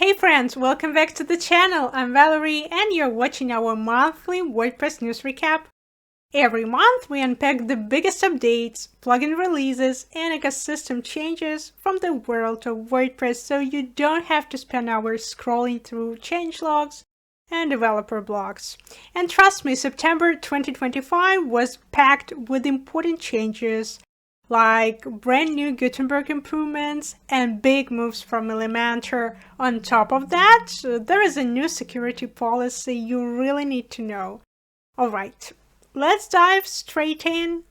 Hey friends, welcome back to the channel. I'm Valerie and you're watching our monthly WordPress news recap. Every month we unpack the biggest updates, plugin releases, and ecosystem changes from the world of WordPress so you don't have to spend hours scrolling through changelogs and developer blogs. And trust me, September 2025 was packed with important changes like brand new Gutenberg improvements and big moves from Elementor. On top of that, there is a new security policy you really need to know. Alright, let's dive straight in.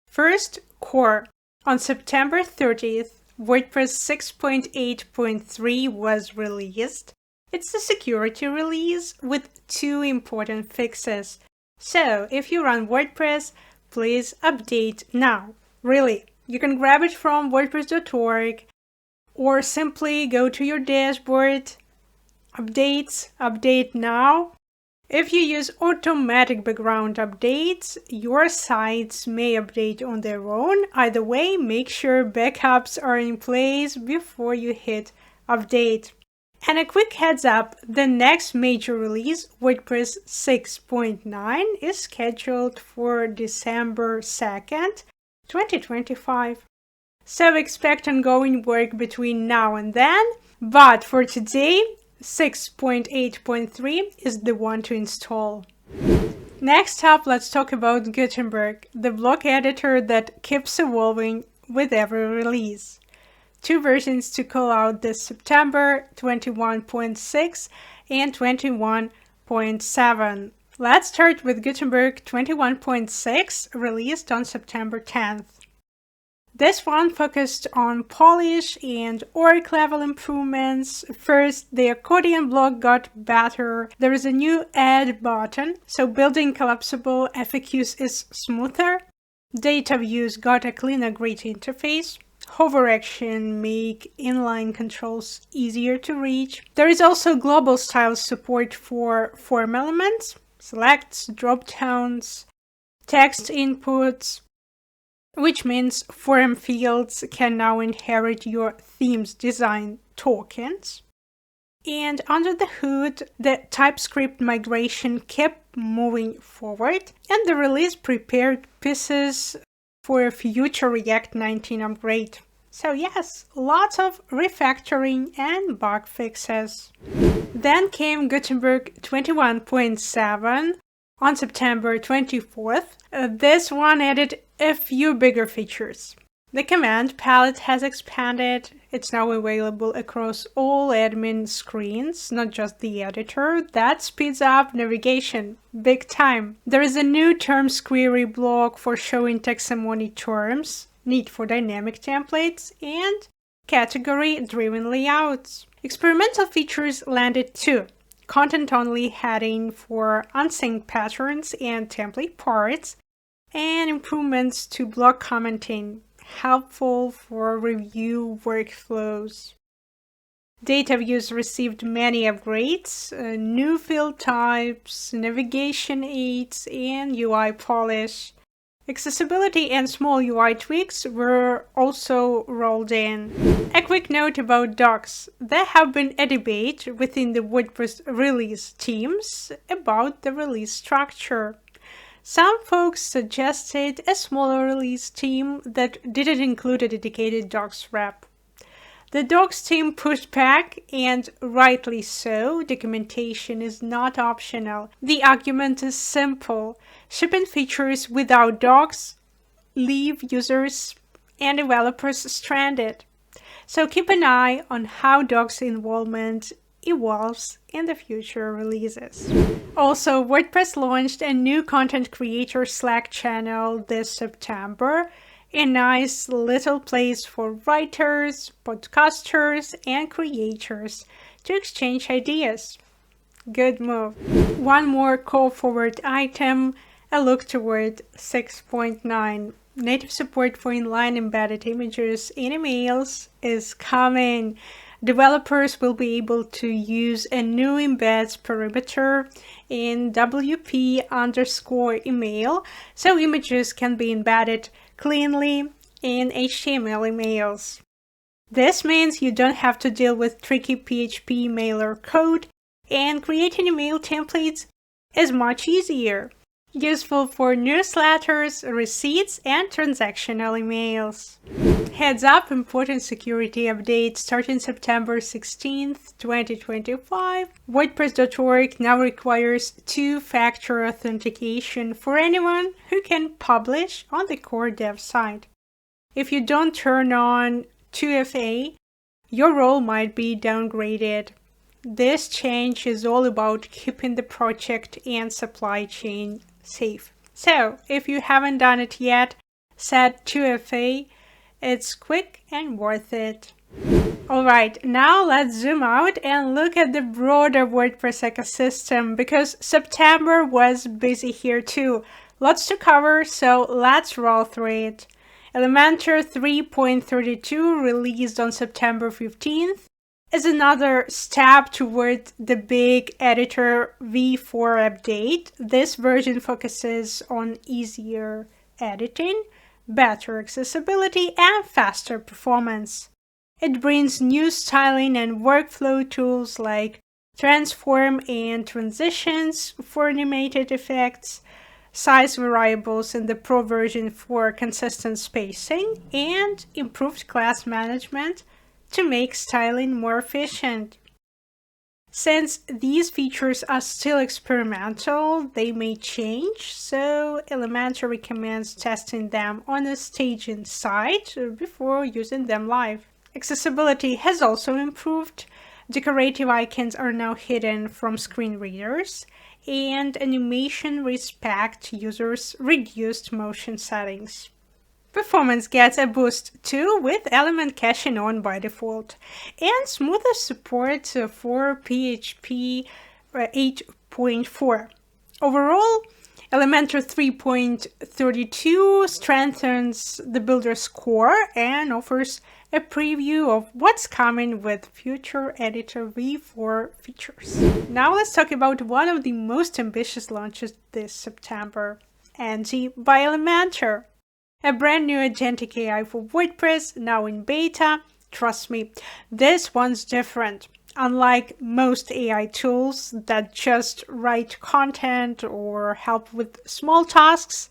First, core. On September 30th, WordPress 6.8.3 was released. It's a security release with two important fixes. So, if you run WordPress, please update now. Really, you can grab it from WordPress.org or simply go to your dashboard, updates, update now. If you use automatic background updates, your sites may update on their own. Either way, make sure backups are in place before you hit update. And a quick heads up, the next major release, WordPress 6.9, is scheduled for December 2nd, 2025. So expect ongoing work between now and then, but for today, 6.8.3 is the one to install. Next up, let's talk about Gutenberg, the block editor that keeps evolving with every release. Two versions to call out this September, 21.6 and 21.7. Let's start with Gutenberg 21.6, released on September 10th. This one focused on polish and org level improvements. First, the accordion block got better. There is a new add button, so building collapsible FAQs is smoother. Data views got a cleaner grid interface. Hover action make inline controls easier to reach. There is also global style support for form elements, selects, drop-downs, text inputs, which means form fields can now inherit your theme's design tokens. And under the hood, the TypeScript migration kept moving forward, and the release prepared pieces for a future React 19 upgrade. So yes, lots of refactoring and bug fixes. Then came Gutenberg 21.7 on September 24th. This one added a few bigger features. The command palette has expanded. It's now available across all admin screens, not just the editor. That speeds up navigation big time. There is a new terms query block for showing taxonomy terms, need for dynamic templates, and category-driven layouts. Experimental features landed too. Content-only heading for unsynced patterns and template parts, and improvements to block commenting, helpful for review workflows. Data views received many upgrades, new field types, navigation aids, and UI polish. Accessibility and small UI tweaks were also rolled in. A quick note about docs. There have been a debate within the WordPress release teams about the release structure. Some folks suggested a smaller release team that didn't include a dedicated docs rep. The docs team pushed back, and rightly so. Documentation is not optional. The argument is simple. Shipping features without docs leave users and developers stranded. So keep an eye on how docs involvement evolves in the future releases. Also, WordPress launched a new content creator Slack channel this September. A nice little place for writers, podcasters, and creators to exchange ideas. Good move. One more call forward item, a look toward 6.9. Native support for inline embedded images in emails is coming. Developers will be able to use a new embeds parameter in WP_email, so images can be embedded cleanly in HTML emails. This means you don't have to deal with tricky PHP mailer code, and creating email templates is much easier. Useful for newsletters, receipts, and transactional emails. Heads up, important security update starting September 16th, 2025. WordPress.org now requires two-factor authentication for anyone who can publish on the core dev site. If you don't turn on 2FA, your role might be downgraded. This change is all about keeping the project and supply chain safe. So, if you haven't done it yet, set 2FA. It's quick and worth it. Alright, now let's zoom out and look at the broader WordPress ecosystem because September was busy here too. Lots to cover, so let's roll through it. Elementor 3.32 released on September 15th. Is another step toward the big editor v4 update. This version focuses on easier editing, better accessibility, and faster performance. It brings new styling and workflow tools like transform and transitions for animated effects, size variables in the Pro version for consistent spacing, and improved class management to make styling more efficient. Since these features are still experimental, they may change, so Elementor recommends testing them on a staging site before using them live. Accessibility has also improved. Decorative icons are now hidden from screen readers, and animation respects users' reduced motion settings. Performance gets a boost too with element caching on by default, and smoother support for PHP 8.4. Overall, Elementor 3.32 strengthens the builder's core and offers a preview of what's coming with future Editor v4 features. Now let's talk about one of the most ambitious launches this September, Angie by Elementor. A brand new Agentic AI for WordPress, now in beta. Trust me, this one's different. Unlike most AI tools that just write content or help with small tasks,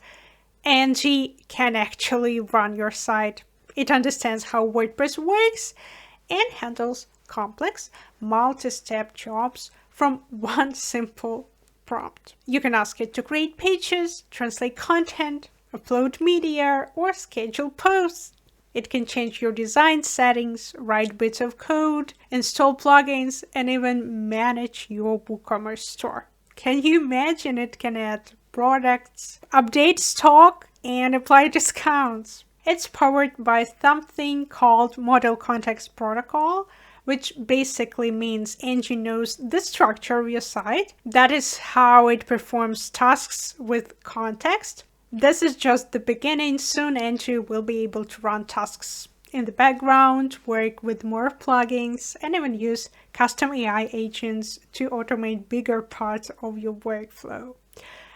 Angie can actually run your site. It understands how WordPress works and handles complex, multi-step jobs from one simple prompt. You can ask it to create pages, translate content, upload media, or schedule posts. It can change your design settings, write bits of code, install plugins, and even manage your WooCommerce store. Can you imagine it can add products, update stock, and apply discounts? It's powered by something called Model Context Protocol, which basically means Angie knows the structure of your site. That is how it performs tasks with context. This is just the beginning. Soon Angie will be able to run tasks in the background, work with more plugins, and even use custom AI agents to automate bigger parts of your workflow.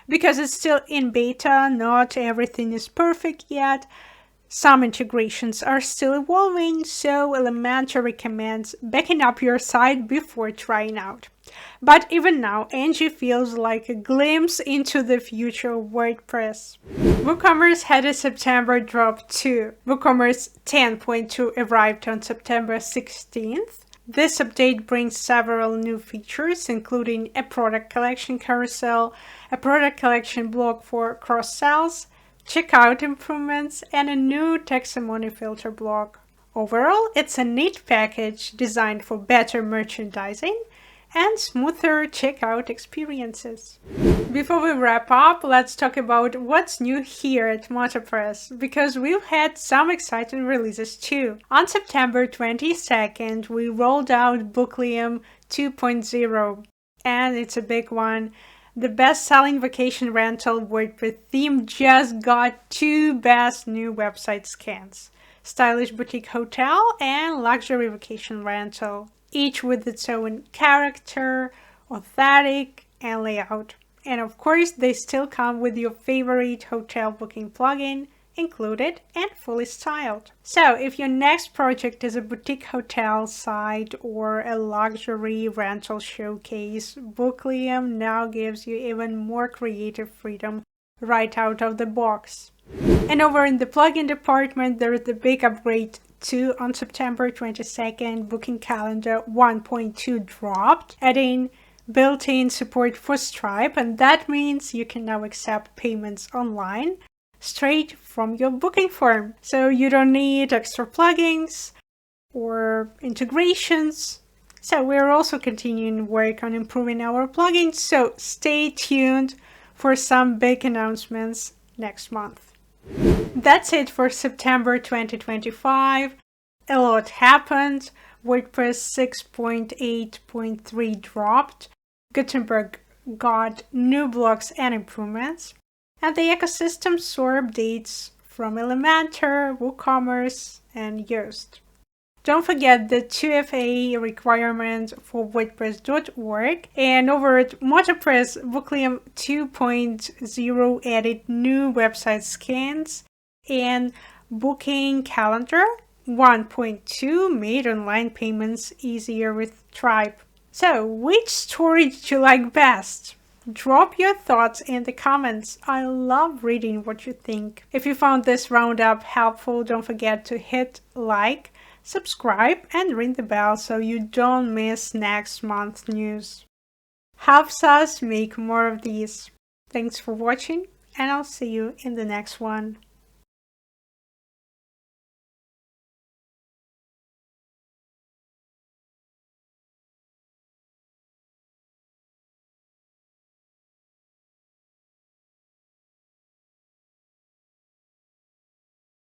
Because it's still in beta, not everything is perfect yet. Some integrations are still evolving, so Elementor recommends backing up your site before trying out. But even now, Angie feels like a glimpse into the future of WordPress. WooCommerce had a September drop too. WooCommerce 10.2 arrived on September 16th. This update brings several new features, including a product collection carousel, a product collection block for cross-sells, checkout improvements, and a new taxonomy filter block. Overall, it's a neat package designed for better merchandising and smoother checkout experiences. Before we wrap up, let's talk about what's new here at MotoPress, because we've had some exciting releases too. On September 22nd, we rolled out Booklium 2.0, and it's a big one. The best-selling vacation rental WordPress theme just got two best new website scans: Stylish Boutique Hotel and Luxury Vacation Rental, each with its own character, aesthetic, and layout. And of course, they still come with your favorite hotel booking plugin included and fully styled. So if your next project is a boutique hotel site or a luxury rental showcase, Booklium now gives you even more creative freedom right out of the box. And over in the plugin department, there is the big upgrade too. On September 22nd, Booking Calendar 1.2 dropped, adding built-in support for Stripe, and that means you can now accept payments online straight from your booking form. So you don't need extra plugins or integrations. So we're also continuing work on improving our plugins, so stay tuned for some big announcements next month. That's it for September 2025. A lot happened. WordPress 6.8.3 dropped. Gutenberg got new blocks and improvements. And the ecosystem saw updates from Elementor, WooCommerce, and Yoast. Don't forget the 2FA requirement for WordPress.org. And over at MotoPress, Booklium 2.0 added new website scans, and Booking Calendar 1.2 made online payments easier with Stripe. So, which story did you like best? Drop your thoughts in the comments. I love reading what you think. If you found this roundup helpful, don't forget to hit like, subscribe, and ring the bell so you don't miss next month's news. Helps us make more of these. Thanks for watching, and I'll see you in the next one.